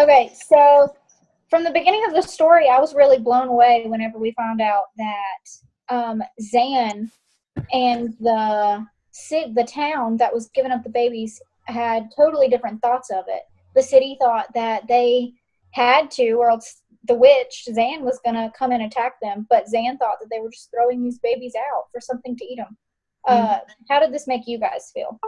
Okay, so from the beginning of the story, I was really blown away whenever we found out that Zan and the town that was giving up the babies had totally different thoughts of it. The city thought that they had to, or else the witch, Zan, was going to come and attack them, but Zan thought that they were just throwing these babies out for something to eat them. How did this make you guys feel?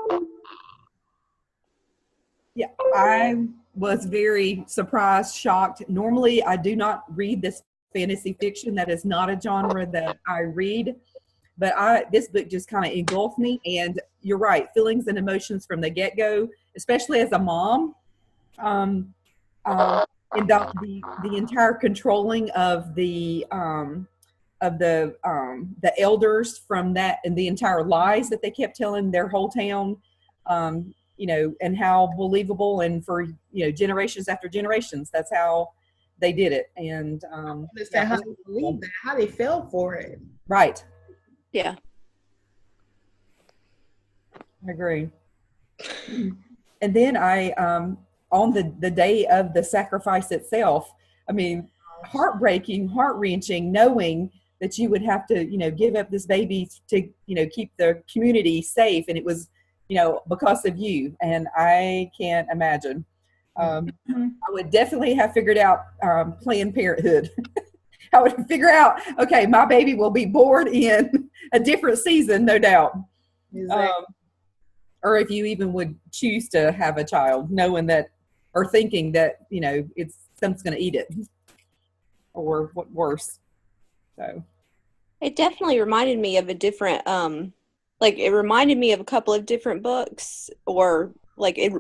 Yeah, I was very surprised, shocked. Normally, I do not read this fantasy fiction. That is not a genre that I read. But this book just kind of engulfed me. And you're right, feelings and emotions from the get-go, especially as a mom. And the entire controlling of the elders from that, and the entire lies that they kept telling their whole town. And how believable, and for, generations after generations, that's how they did it. And understand how they believe that, how they fell for it. Right. Yeah. I agree. And then on the day of the sacrifice itself, I mean, heartbreaking, heart-wrenching, knowing that you would have to, give up this baby to, keep the community safe. And it was, because of you. And I can't imagine. I would definitely have figured out Planned Parenthood. I would figure out, okay, my baby will be born in a different season, no doubt. Exactly. Or if you even would choose to have a child, knowing that, or thinking that, it's something's going to eat it, or what worse. So it definitely reminded me of a different, it reminded me of a couple of different books, or it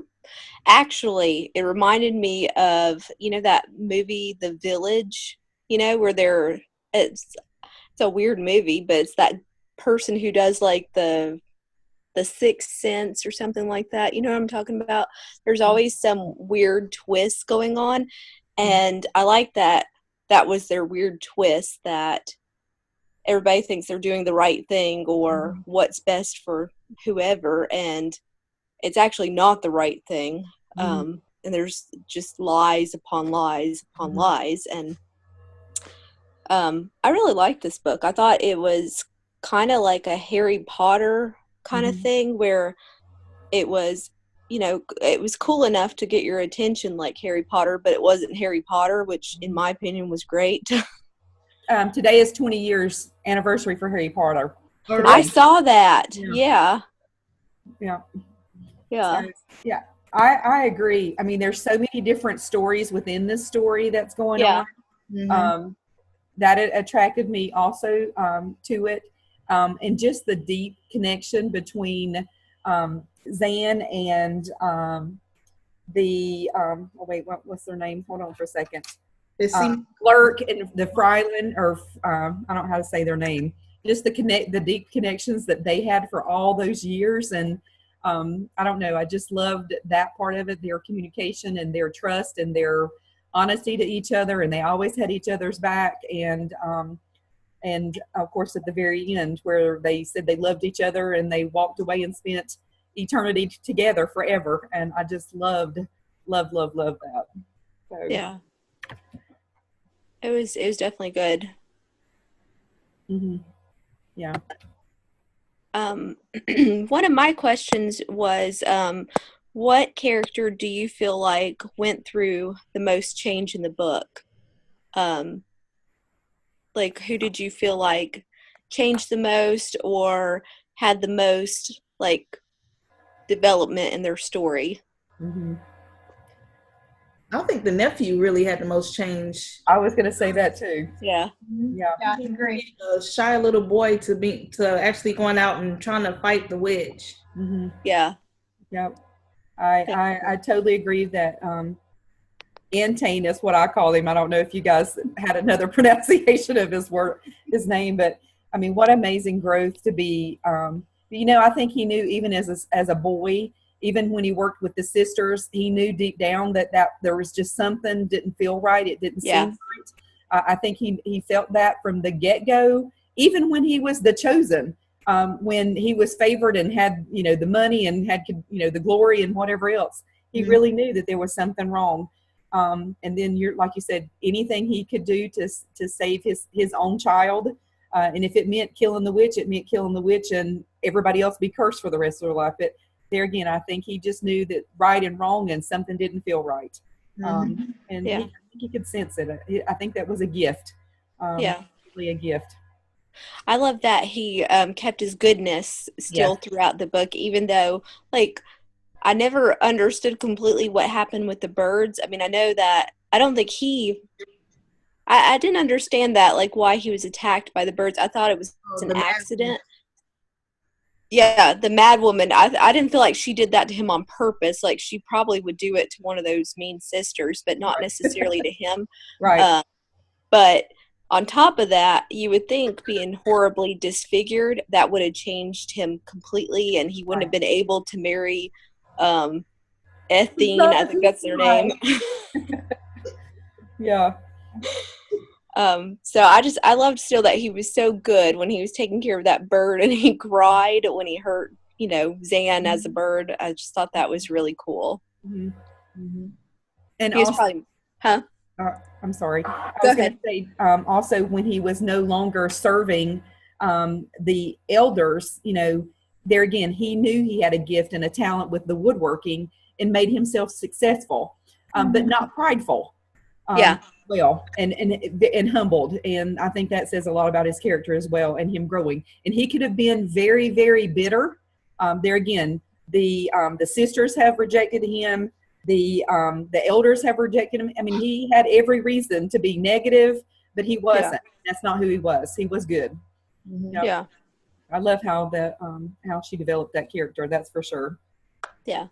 reminded me of, that movie, The Village, where it's a weird movie, but it's that person who does the Sixth Sense or something like that. You know what I'm talking about? There's always some weird twist going on. And I like that was their weird twist, that everybody thinks they're doing the right thing or what's best for whoever, and it's actually not the right thing. And there's just lies upon lies upon lies. And I really liked this book. I thought it was kind of like a Harry Potter kind of thing, where it was, it was cool enough to get your attention like Harry Potter, but it wasn't Harry Potter, which in my opinion was great. Today is 20 years anniversary for Harry Potter. Today. I saw that. Yeah. So, Yeah. I agree. I mean, there's so many different stories within this story that's going on. That it attracted me also to it. And just the deep connection between Zan and what's their name? Hold on for a second. Lurk and the Fryland, or I don't know how to say their name. Just the deep connections that they had for all those years. And I don't know, I just loved that part of it, their communication and their trust and their honesty to each other, and they always had each other's back. And of course at the very end, where they said they loved each other and they walked away and spent eternity together forever. And I just loved that. So, yeah, it was definitely good. Yeah. One of my questions was, what character do you feel like went through the most change in the book? Who did you feel like changed the most, or had the most development in their story? I think the nephew really had the most change. I was going to say that too. Yeah. Yeah, I agree. A shy little boy to actually going out and trying to fight the witch. Yeah. Yep. I totally agree that Antane is what I call him. I don't know if you guys had another pronunciation of his name, but I mean, what amazing growth to be. I think he knew, even as a boy, even when he worked with the sisters, he knew deep down that there was just something didn't feel right. It didn't seem right. I think he felt that from the get-go, even when he was the chosen, when he was favored and had, the money and had, the glory and whatever else. He really knew that there was something wrong. And then you're, like you said, anything he could do to save his own child. And if it meant killing the witch, it meant killing the witch and everybody else be cursed for the rest of their life. But there again, I think he just knew that right and wrong and something didn't feel right. And Yeah. he could sense it. I think that was a gift. Yeah. Really a gift. I love that he kept his goodness still throughout the book, even though, like, I never understood completely what happened with the birds. I mean, I know that I don't think I didn't understand that, like, why he was attacked by the birds. I thought it was an accident. Yeah, the mad woman. I didn't feel like she did that to him on purpose. Like, she probably would do it to one of those mean sisters, but not necessarily to him. Right. But on top of that, you would think being horribly disfigured, that would have changed him completely, and he wouldn't have been able to marry Ethine. I think that's their name. Yeah. So I loved still that he was so good when he was taking care of that bird, and he cried when he hurt, Zan as a bird. I just thought that was really cool. And He was also, probably, I'm sorry. I Go was going ahead. to say also when he was no longer serving the elders, there again, he knew he had a gift and a talent with the woodworking and made himself successful, but not prideful. Well, and humbled. And I think that says a lot about his character as well and him growing. And he could have been very, very bitter. There again, the sisters have rejected him. The elders have rejected him. I mean, he had every reason to be negative, but he wasn't. That's not who he was. He was good. Yep. Yeah. I love how how she developed that character. That's for sure. Yeah.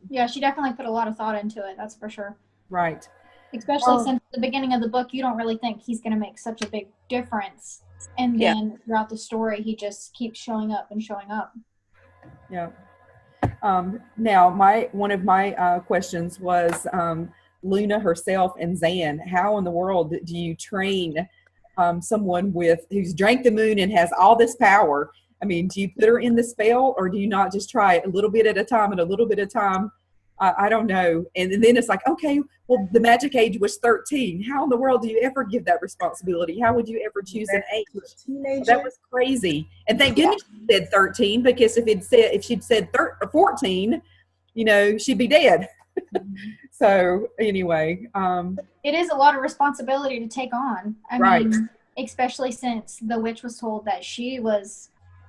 Yeah, she definitely put a lot of thought into it. That's for sure. Right. Especially since the beginning of the book, you don't really think he's going to make such a big difference. And then throughout the story, he just keeps showing up and showing up. Yeah. Now, one of my questions was Luna herself and Zan. How in the world do you train someone who's drank the moon and has all this power? I mean, do you put her in the spell, or do you not just try it a little bit at a time and a little bit at a time? I don't know. And then it's like, okay, well, the magic age was 13. How in the world do you ever give that responsibility? How would you ever choose an age? Teenager. That was crazy. And thank goodness she said 13, because if she'd said 14, she'd be dead. So anyway, it is a lot of responsibility to take on. I mean, especially since the witch was told that she was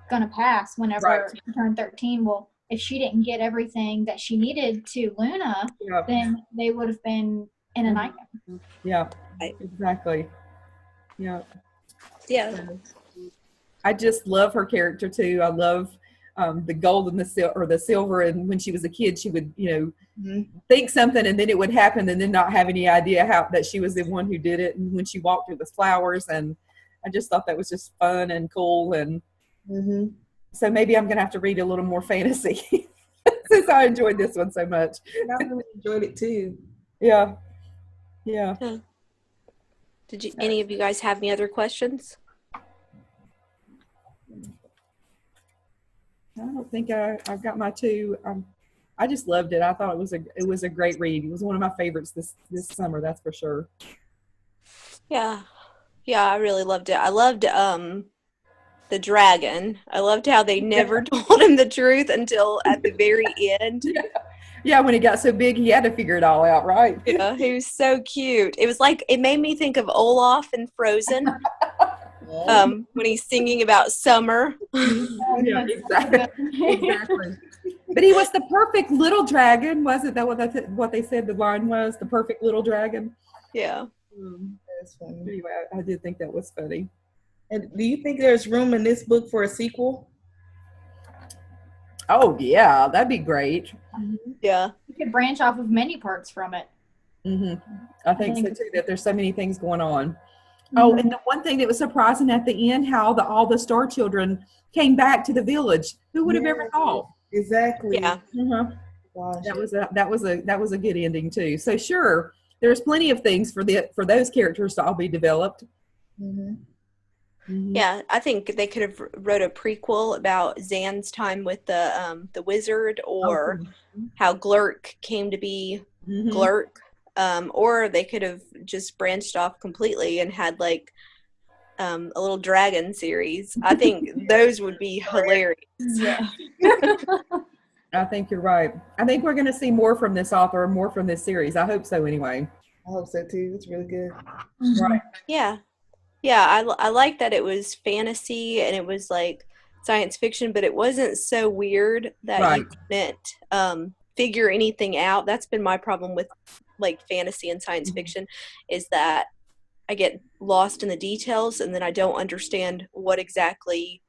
going to pass whenever she turned 13. Well, if she didn't get everything that she needed to Luna, then they would have been in a nightmare. Yeah, exactly. Yeah. Yeah. I just love her character too. I love the gold and the silver. And when she was a kid, she would, think something and then it would happen and then not have any idea that she was the one who did it. And when she walked, it was flowers. And I just thought that was just fun and cool. And so maybe I'm going to have to read a little more fantasy since I enjoyed this one so much. I really enjoyed it too. Yeah. Yeah. Did any of you guys have any other questions? I don't think I've got my two. I just loved it. I thought it was a great read. It was one of my favorites this summer. That's for sure. Yeah. Yeah, I really loved it. I loved the dragon. I loved how they never told him the truth until at the very end. Yeah, when he got so big, he had to figure it all out, right? Yeah, he was so cute. It was like, it made me think of Olaf in Frozen. When he's singing about summer. Yeah, exactly. But he was the perfect little dragon, wasn't that what they said the line was? The perfect little dragon. Yeah. That's funny. Anyway, I did think that was funny. And do you think there's room in this book for a sequel? Oh yeah, that'd be great. Yeah. You could branch off of many parts from it. I think so too. That there's so many things going on. Oh, and the one thing that was surprising at the end, how all the star children came back to the village. Who would have ever thought? Exactly. Yeah. Gosh. That was a good ending too. So sure, there's plenty of things for those characters to all be developed. Yeah, I think they could have wrote a prequel about Zan's time with the wizard, or how Glurk came to be Glurk. or they could have just branched off completely and had like a little dragon series. I think those would be hilarious. Yeah. I think you're right. I think we're going to see more from this author, more from this series. I hope so anyway. I hope so too. It's really good. Right. Yeah. I like that it was fantasy and it was like science fiction, but it wasn't so weird that Right. you couldn't figure anything out. That's been my problem with like fantasy and science fiction, is that I get lost in the details and then I don't understand what exactly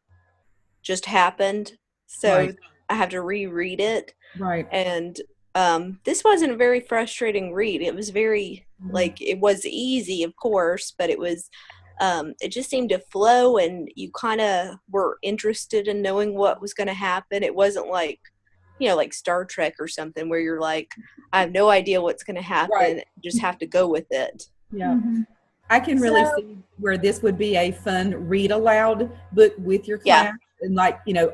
just happened. So Right. I have to reread it. Right. And this wasn't a very frustrating read. It was very like, it was easy, of course, but it was it just seemed to flow and you kind of were interested in knowing what was going to happen. It wasn't like, you know, like Star Trek or something where you're like, I have no idea what's going to happen. Right. Just have to go with it. Yeah. Mhm. I can really So- see where this would be a fun read aloud book with your Yeah. class, and like, you know,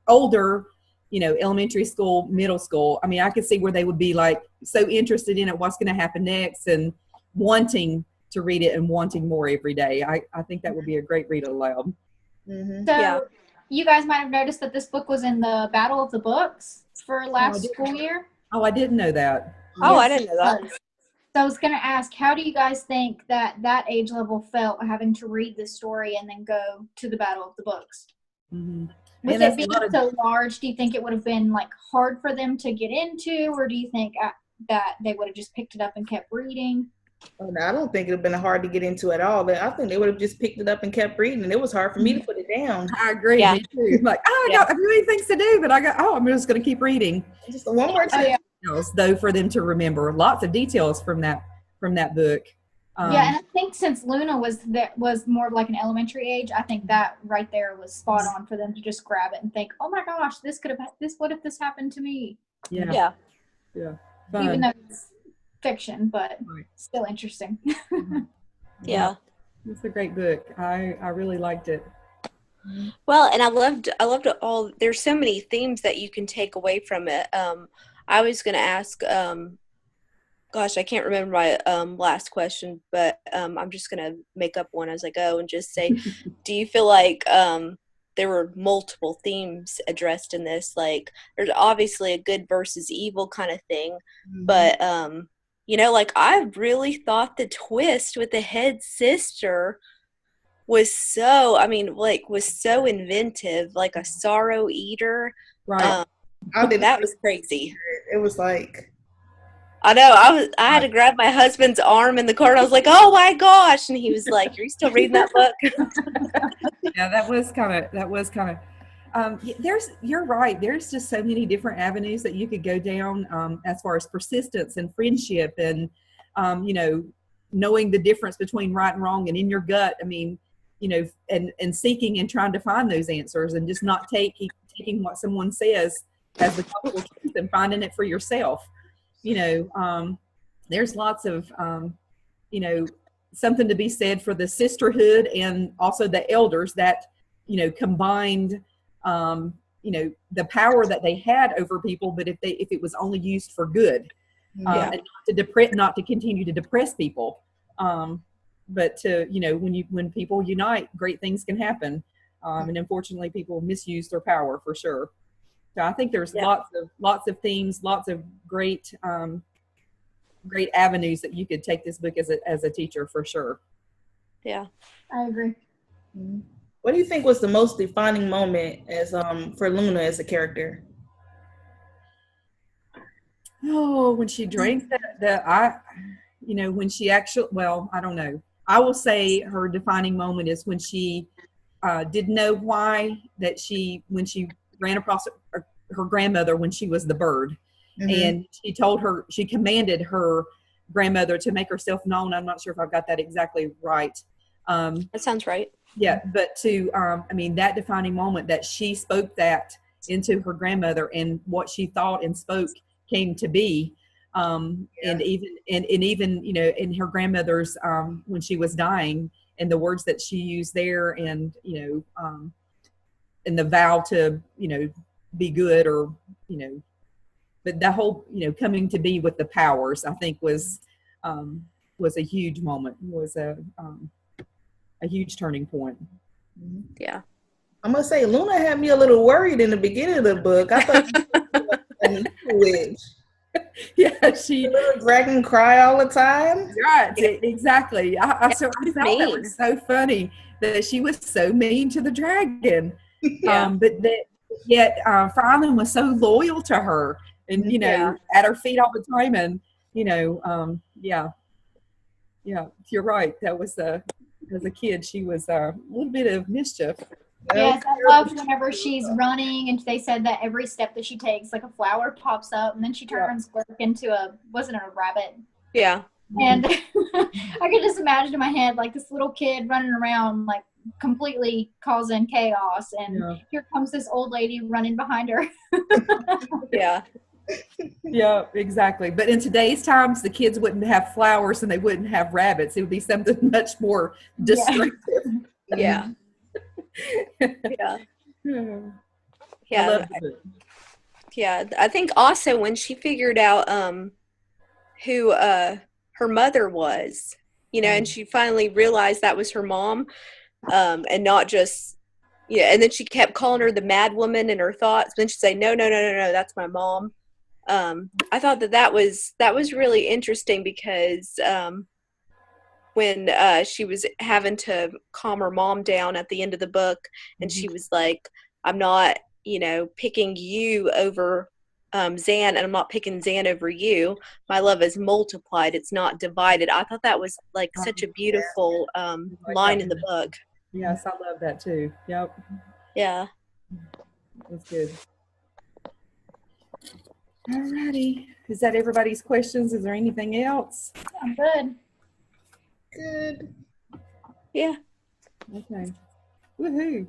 older, you know, elementary school, middle school. I mean, I could see where they would be like so interested in it, what's going to happen next, and wanting to read it and wanting more every day. I think that would be a great read aloud. Mm-hmm. So Yeah. you guys might have noticed that this book was in the Battle of the Books for last did. school year. Oh, I didn't know that. Oh, I Yes, didn't know that. it was. So I was going to ask, how do you guys think that age level felt having to read this story and then go to the Battle of the Books? Mm-hmm. With that's it being a lot of- so large, do you think it would have been like hard for them to get into, or do you think that they would have just picked it up and kept reading? Oh, no, I don't think it would have been hard to get into at all. But I think they would have just picked it up and kept reading, and it was hard for me to put it down. I agree. Yeah. Me too. Like, oh, I got a million things to do, but I'm just going to keep reading. Just one more Oh, time. yeah. Details, though, for them to remember lots of details from that book. Yeah, and I think since Luna was more of like an elementary age, I think that right there was spot on for them to just grab it and think, oh my gosh, what if this happened to me? Yeah. Yeah. Fun. Even though it's fiction, but Right. still interesting. Yeah. It's a great book. I really liked it. Well, and I loved it all. There's so many themes that you can take away from it. I was going to ask, gosh, I can't remember my last question, but I'm just going to make up one as I go and just say, do you feel like there were multiple themes addressed in this? Like, there's obviously a good versus evil kind of thing, but you know, like I really thought the twist with the head sister was so inventive, like a sorrow eater. Right. I did That was crazy. It was like, I know. I had to grab my husband's arm in the car and I was like, oh my gosh. And he was like, are you still reading that book? Yeah, that was kind of you're right. There's just so many different avenues that you could go down, as far as persistence and friendship and, you know, knowing the difference between right and wrong and in your gut. I mean, you know, and seeking and trying to find those answers and just not taking what someone says as the gospel truth and finding it for yourself. You know, there's lots of, you know, something to be said for the sisterhood and also the elders that, you know, combined, you know, the power that they had over people, but if it was only used for good, and not to continue to depress people, but to, you know, when people unite, great things can happen, and unfortunately, people misuse their power for sure. So I think there's lots of themes, lots of great great avenues that you could take this book as a teacher for sure. Yeah. I agree. what do you think was the most defining moment as for Luna as a character? Oh, when she drank when she actually, well, I don't know. I will say her defining moment is when she didn't know why when she ran across her grandmother when she was the bird. And she commanded her grandmother to make herself known. I'm not sure if I've got that exactly right. That sounds right. Yeah, but that defining moment that she spoke that into her grandmother and what she thought and spoke came to be. And even, you know, in her grandmother's, when she was dying and the words that she used there and, you know, and the vow to, you know, be good or, you know, but the whole, you know, coming to be with the powers, I think was was a huge moment. Was a huge turning point. Yeah. I must say, Luna had me a little worried in the beginning of the book. I thought she was a witch. Yeah, she The dragon cry all the time. right, exactly. I thought that mean. was so funny that she was so mean to the dragon. Yeah. But yet Frylin was so loyal to her, and at her feet all the time, and yeah, you're right. That was as a kid, she was a little bit of mischief. Yes, I loved whenever she's running and they said that every step that she takes, like a flower pops up and then she turns Glurk into wasn't it a rabbit? Yeah. And I could just imagine in my head like this little kid running around like completely causing chaos, and here comes this old lady running behind her. Yeah. Yeah, exactly. But in today's times, the kids wouldn't have flowers and they wouldn't have rabbits. It would be something much more destructive. Yeah. Yeah. I loved it. Yeah. I think also when she figured out who her mother was, and she finally realized that was her mom, and not just and then she kept calling her the mad woman in her thoughts. Then she'd say, no, that's my mom. I thought that was really interesting because when she was having to calm her mom down at the end of the book, and she was like, I'm not, picking you over Zan, and I'm not picking Zan over you. My love is multiplied. It's not divided. I thought that was like such a beautiful line in the book. Yes, I love that too. Yep. Yeah. That's good. Alrighty. Is that everybody's questions? Is there anything else? I'm good. Good. Yeah. Okay. Woohoo.